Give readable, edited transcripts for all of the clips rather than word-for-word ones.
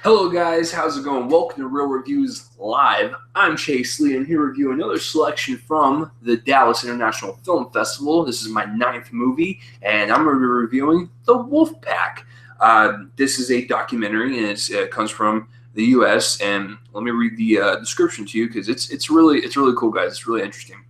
Hello guys, how's it going? Welcome to Real Reviews Live. I'm Chase Lee, and here to review another selection from the Dallas International Film Festival. This is my 9th movie, and I'm going to be reviewing The Wolfpack. This is a documentary, and it comes from the U.S. And let me read the description to you because it's really cool, guys. It's really interesting.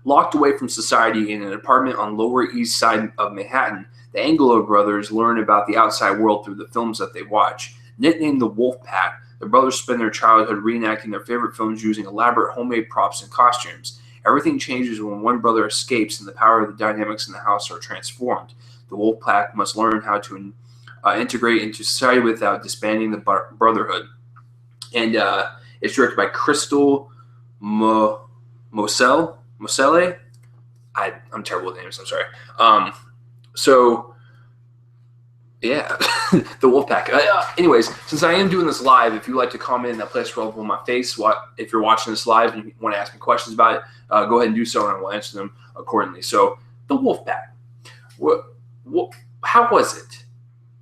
Locked away from society in an apartment on Lower East Side of Manhattan, the Angelo brothers learn about the outside world through the films that they watch. Nicknamed the Wolfpack, the brothers spend their childhood reenacting their favorite films using elaborate homemade props and costumes. Everything changes when one brother escapes and the power of the dynamics in the house are transformed. The Wolfpack must learn how to integrate into society without disbanding the brotherhood. And it's directed by Crystal Moselle. I'm terrible with names, I'm sorry. Yeah, the Wolfpack. Anyways, since I am doing this live, if you'd like to comment in that place relevant on my face, if you're watching this live and you want to ask me questions about it, go ahead and do so, and I will answer them accordingly. So, the Wolfpack. How was it?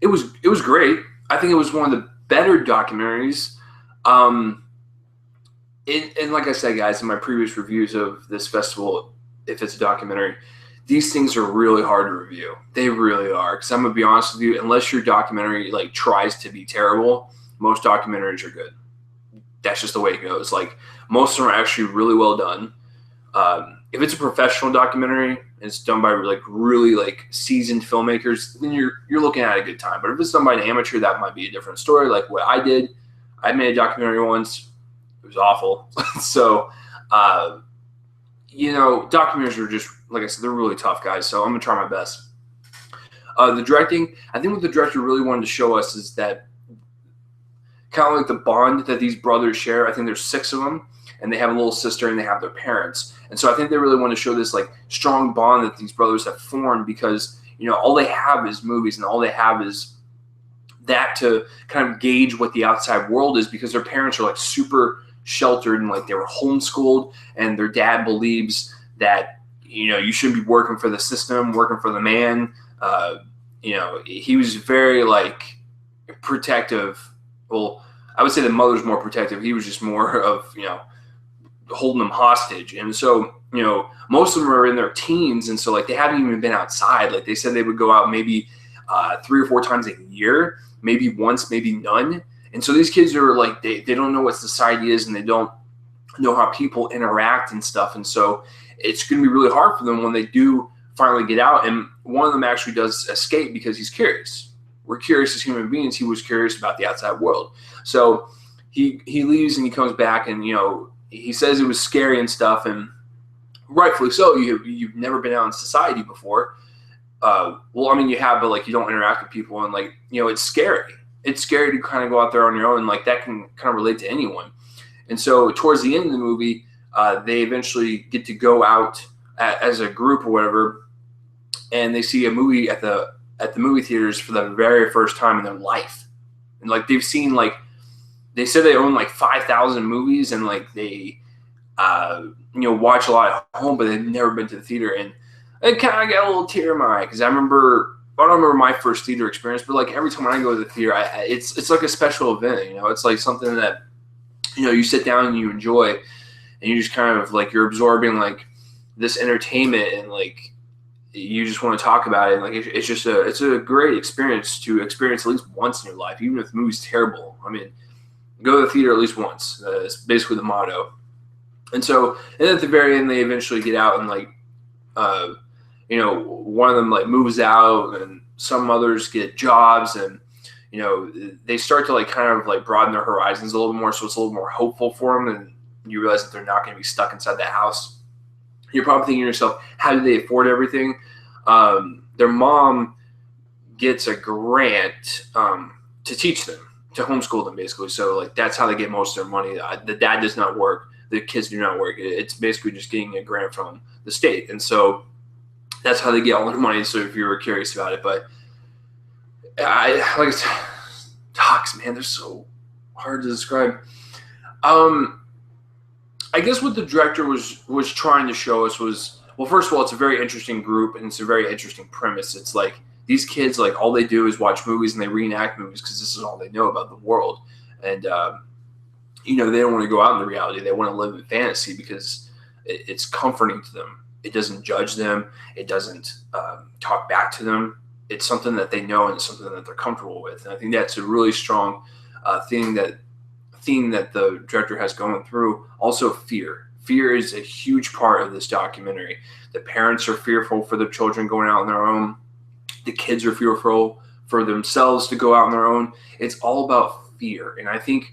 It was great. I think it was one of the better documentaries. And like I said, guys, in my previous reviews of this festival, if it's a documentary, these things are really hard to review. They really are. Because I'm going to be honest with you, unless your documentary tries to be terrible, most documentaries are good. That's just the way it goes. Most of them are actually really well done. If it's a professional documentary and it's done by really seasoned filmmakers, then you're looking at a good time. But if it's done by an amateur, that might be a different story. Like what I did, I made a documentary once. It was awful. So, documentaries are just, like I said, they're really tough, guys. So I'm going to try my best. The directing, I think what the director really wanted to show us is that kind of like the bond that these brothers share. I think there's 6 of them, and they have a little sister, and they have their parents. And so I think they really want to show this strong bond that these brothers have formed because, all they have is movies, and all they have is that to kind of gauge what the outside world is because their parents are super sheltered and they were homeschooled, and their dad believes that you shouldn't be working for the system, working for the man. He was very protective. Well, I would say the mother's more protective. He was just more of holding them hostage. And so most of them are in their teens, and so they haven't even been outside. They said they would go out maybe 3 or 4 times a year, maybe once, maybe none. And so these kids are they don't know what society is, and they don't know how people interact and stuff. And so it's going to be really hard for them when they do finally get out. And one of them actually does escape because he's curious. We're curious as human beings. He was curious about the outside world. So he leaves and he comes back, and he says it was scary and stuff, and rightfully so. You've never been out in society before. You have, but you don't interact with people, and it's scary. It's scary to kind of go out there on your own, and that can kind of relate to anyone. And so towards the end of the movie, they eventually get to go out as a group or whatever, and they see a movie at the movie theaters for the very first time in their life. And they've seen they said they own 5,000 movies, and they watch a lot at home, but they've never been to the theater. And it kind of got a little tear in my eye because I don't remember my first theater experience, but every time I go to the theater, it's like a special event. It's something that you sit down and you enjoy, and you just kind of you're absorbing this entertainment, and you just want to talk about it. And it's a great experience to experience at least once in your life, even if the movie's terrible. Go to the theater at least once. It's basically the motto. And so, and at the very end, they eventually get out, and one of them moves out, and some others get jobs, and they start to kind of broaden their horizons a little bit more, so it's a little more hopeful for them, and you realize that they're not going to be stuck inside that house. You're probably thinking to yourself, how do they afford everything? Their mom gets a grant to teach them, to homeschool them, basically. So that's how they get most of their money. The dad does not work. The kids do not work. It's basically just getting a grant from the state. And so that's how they get all their money. So if you were curious about it, but docs, man, they're so hard to describe. I guess what the director was trying to show us was, well, first of all, it's a very interesting group, and it's a very interesting premise. It's these kids, like, all they do is watch movies and they reenact movies because this is all they know about the world. And you know, they don't want to go out in the reality. They want to live in fantasy because it's comforting to them. It doesn't judge them. It doesn't talk back to them. It's something that they know and it's something that they're comfortable with. And I think that's a really strong theme that the director has going through. Also, fear. Fear is a huge part of this documentary. The parents are fearful for their children going out on their own. The kids are fearful for themselves to go out on their own. It's all about fear. And I think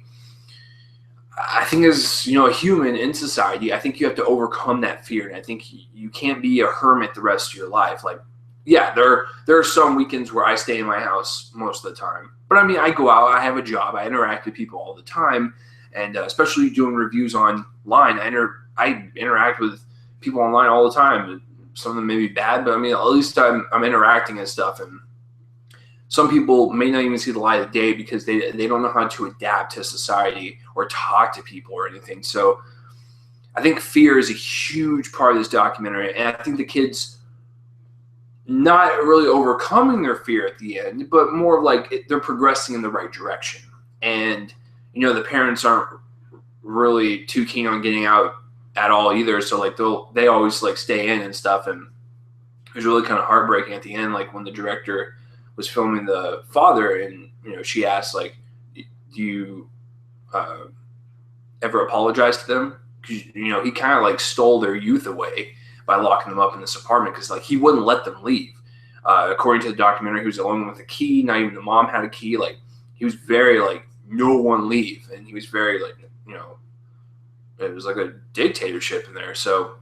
as, you know, a human in society, I think you have to overcome that fear. And I think you can't be a hermit the rest of your life. Like, yeah, there are some weekends where I stay in my house most of the time. But I mean, I go out, I have a job, I interact with people all the time. And especially doing reviews online, I interact with people online all the time. Some of them may be bad, but I mean, at least I'm interacting and stuff. And some people may not even see the light of day because they don't know how to adapt to society or talk to people or anything. So I think fear is a huge part of this documentary. And I think the kids not really overcoming their fear at the end, but more of like they're progressing in the right direction. And, you know, the parents aren't really too keen on getting out at all either. So like they always like stay in and stuff. And it was really kind of heartbreaking at the end, like when the director was filming the father and, you know, she asked, like, do you ever apologize to them? Because, you know, he kind of like stole their youth away by locking them up in this apartment because, like, he wouldn't let them leave. According to the documentary, he was alone with a key. Not even the mom had a key. Like, he was very like, no one leave. And he was very like, you know, it was like a dictatorship in there. So,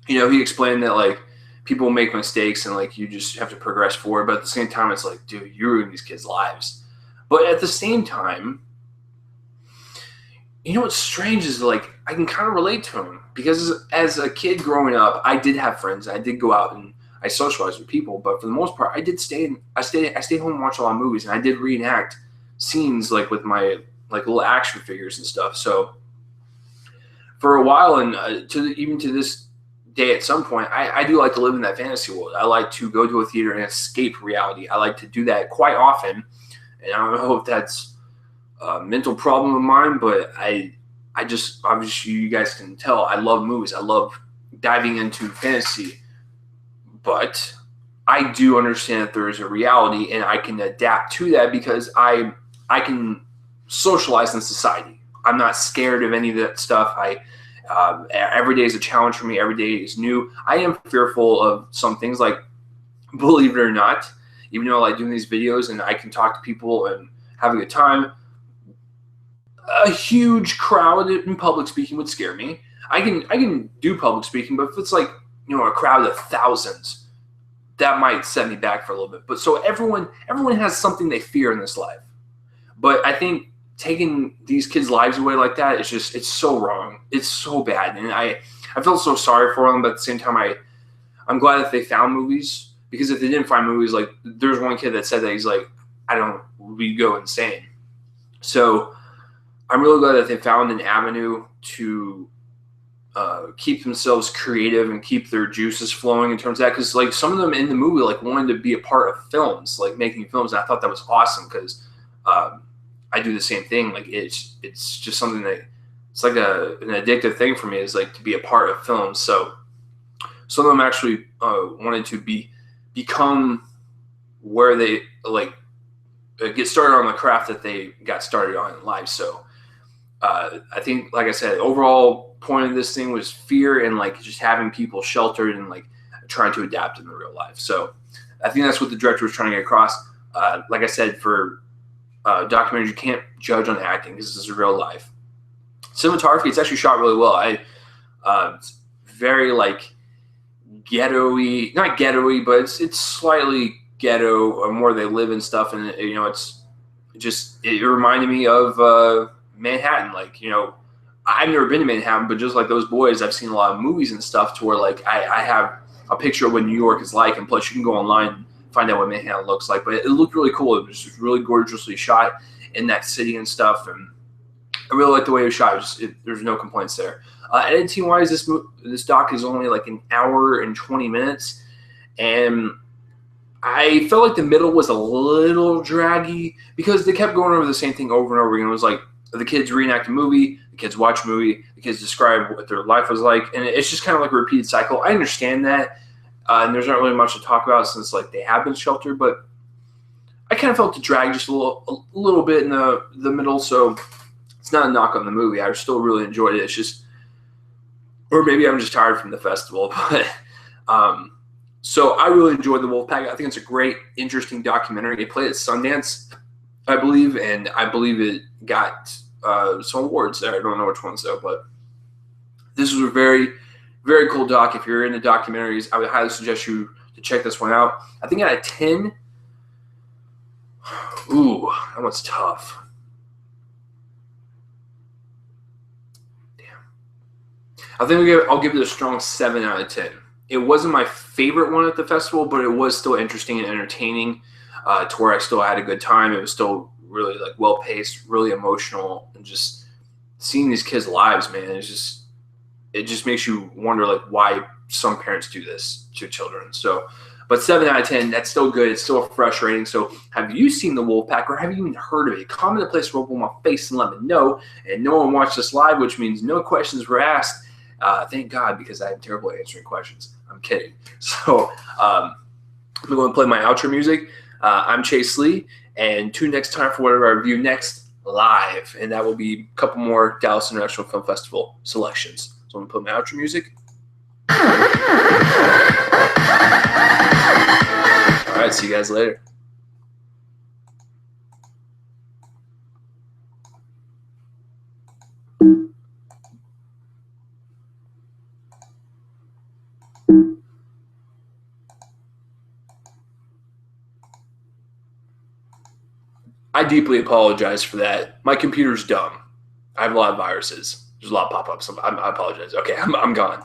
you know, he explained that, like, people make mistakes and, like, you just have to progress forward. But at the same time, it's like, dude, you ruined these kids' lives. But at the same time, you know what's strange is, like, I can kind of relate to him because as a kid growing up, I did have friends. I did go out and I socialized with people. But for the most part, I stayed home and watched a lot of movies. And I did reenact scenes, like, with my, like, little action figures and stuff. So for a while, and even to this day at some point, I do like to live in that fantasy world. I like to go to a theater and escape reality. I like to do that quite often. And I don't know if that's a mental problem of mine, but I just, obviously you guys can tell, I love movies. I love diving into fantasy. But I do understand that there is a reality and I can adapt to that because I can socialize in society. I'm not scared of any of that stuff. Every day is a challenge for me. Every day is new. I am fearful of some things, like, believe it or not, even though I like doing these videos and I can talk to people and have a good time, a huge crowd in public speaking would scare me. I can do public speaking, but if it's like, you know, a crowd of thousands, that might set me back for a little bit. But so everyone has something they fear in this life. But I think taking these kids' lives away like that is just, it's so wrong. It's so bad. And I felt so sorry for them, but at the same time, I'm glad that they found movies, because if they didn't find movies, like, there's one kid that said that he's like, we'd go insane. So I'm really glad that they found an avenue to keep themselves creative and keep their juices flowing in terms of that. Because, like, some of them in the movie, like, wanted to be a part of films, like making films. And I thought that was awesome because I do the same thing. Like, it's just something that, it's like an addictive thing for me, is like to be a part of films. So some of them actually wanted to become where they, like, get started on the craft that they got started on in life. So I think, like I said, overall point of this thing was fear and, like, just having people sheltered and, like, trying to adapt in the real life. So I think that's what the director was trying to get across. Like I said, for documentaries, you can't judge on acting because this is real life. Cinematography, it's actually shot really well. It's very, like, ghetto-y, not ghetto-y, but it's slightly ghetto and where they live and stuff. And, you know, it reminded me of Manhattan. Like, you know, I've never been to Manhattan, but just like those boys, I've seen a lot of movies and stuff to where, like, I have a picture of what New York is like, and plus you can go online and find out what Manhattan looks like. But it looked really cool. It was just really gorgeously shot in that city and stuff, and I really like the way it was shot. There's no complaints there. Editing wise, this doc is only like an hour and 20 minutes, and I felt like the middle was a little draggy because they kept going over the same thing over and over again. It was like the kids reenact a movie, the kids watch a movie, the kids describe what their life was like, and it's just kind of like a repeated cycle. I understand that, and there's not really much to talk about since like they have been sheltered, but I kind of felt the drag just a little bit in the middle. So it's not a knock on the movie. I still really enjoyed it. It's just, or maybe I'm just tired from the festival, but. So I really enjoyed the Wolfpack. I think it's a great, interesting documentary. It played at Sundance, I believe, and I believe it got some awards there. I don't know which ones though, but this was a very, very cool doc. If you're into documentaries, I would highly suggest you to check this one out. I think out of 10, ooh, that one's tough. Damn. I think I'll give it a strong 7 out of 10. It wasn't my favorite one at the festival, but it was still interesting and entertaining to where I still had a good time. It was still really like well paced, really emotional, and just seeing these kids' lives, man. It just makes you wonder like why some parents do this to children. So, but 7 out of 10, that's still good. It's still a fresh rating. So, have you seen the Wolfpack or have you even heard of it? Comment the place roll on my face and let me know. And no one watched this live, which means no questions were asked. Thank God, because I'm terrible at answering questions. I'm kidding. So I'm going to play my outro music. I'm Chase Lee, and tune next time for whatever I review next live, and that will be a couple more Dallas International Film Festival selections. So I'm going to play my outro music. All right, see you guys later. I deeply apologize for that. My computer's dumb. I have a lot of viruses. There's a lot of pop-ups. I apologize. Okay, I'm gone.